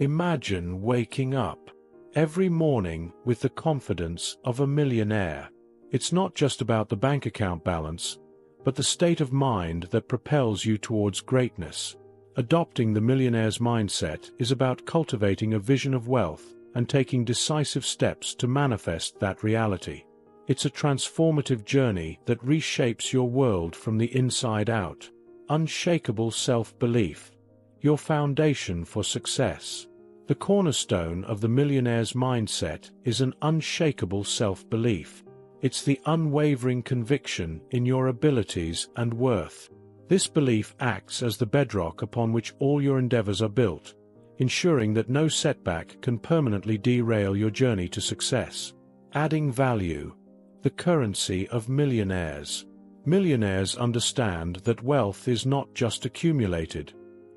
Imagine waking up every morning with the confidence of a millionaire. It's not just about the bank account balance, but the state of mind that propels you towards greatness. Adopting the millionaire's mindset is about cultivating a vision of wealth and taking decisive steps to manifest that reality. It's a transformative journey that reshapes your world from the inside out. Unshakable self-belief, your foundation for success. The cornerstone of the millionaire's mindset is an unshakable self-belief. It's the unwavering conviction in your abilities and worth. This belief acts as the bedrock upon which all your endeavors are built, ensuring that no setback can permanently derail your journey to success. Adding value, the currency of millionaires. Millionaires understand that wealth is not just accumulated,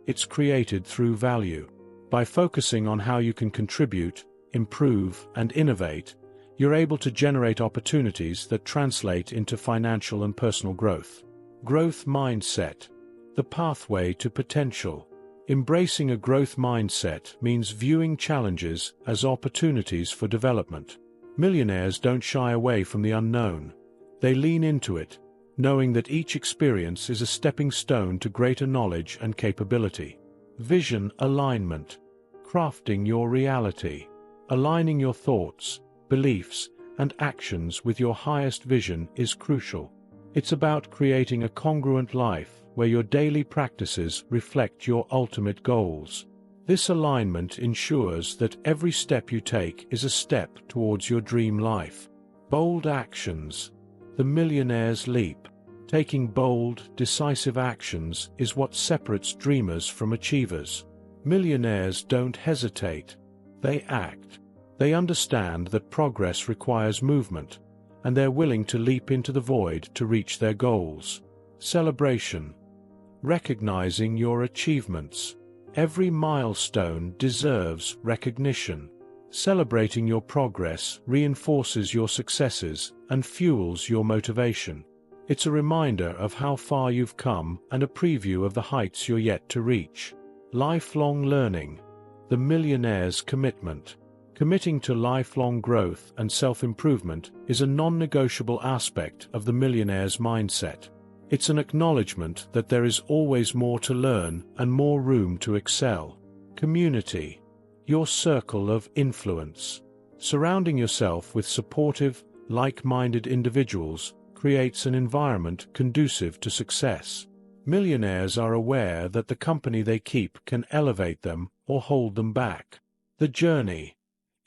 it's created through value. By focusing on how you can contribute, improve, and innovate, you're able to generate opportunities that translate into financial and personal growth. Growth mindset, the pathway to potential. Embracing a growth mindset means viewing challenges as opportunities for development. Millionaires don't shy away from the unknown. They lean into it, knowing that each experience is a stepping stone to greater knowledge and capability. Vision alignment, crafting your reality. Aligning your thoughts, beliefs, and actions with your highest vision is crucial. It's about creating a congruent life where your daily practices reflect your ultimate goals. This alignment ensures that every step you take is a step towards your dream life. Bold actions, the millionaire's leap. Taking bold, decisive actions is what separates dreamers from achievers. Millionaires don't hesitate. They act. They understand that progress requires movement, and they're willing to leap into the void to reach their goals. Celebration. Recognizing your achievements. Every milestone deserves recognition. Celebrating your progress reinforces your successes and fuels your motivation. It's a reminder of how far you've come and a preview of the heights you're yet to reach. Lifelong learning. The millionaire's commitment. Committing to lifelong growth and self-improvement is a non-negotiable aspect of the millionaire's mindset. It's an acknowledgement that there is always more to learn and more room to excel. Community. Your circle of influence. Surrounding yourself with supportive, like-minded individuals creates an environment conducive to success. Millionaires are aware that the company they keep can elevate them or hold them back. The journey.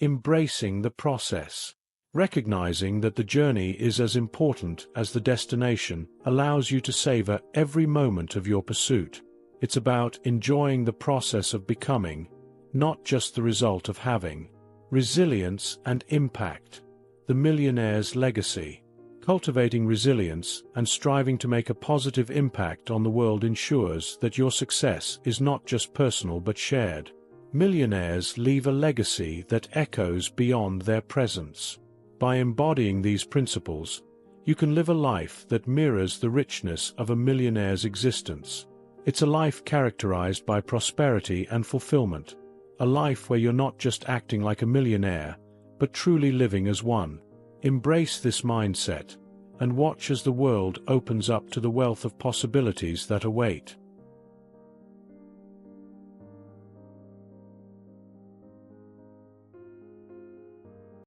Embracing the process. Recognizing that the journey is as important as the destination allows you to savor every moment of your pursuit. It's about enjoying the process of becoming, not just the result of having. Resilience and impact. The millionaire's legacy. Cultivating resilience and striving to make a positive impact on the world ensures that your success is not just personal but shared. Millionaires leave a legacy that echoes beyond their presence. By embodying these principles, you can live a life that mirrors the richness of a millionaire's existence. It's a life characterized by prosperity and fulfillment, a life where you're not just acting like a millionaire, but truly living as one. Embrace this mindset, and watch as the world opens up to the wealth of possibilities that await.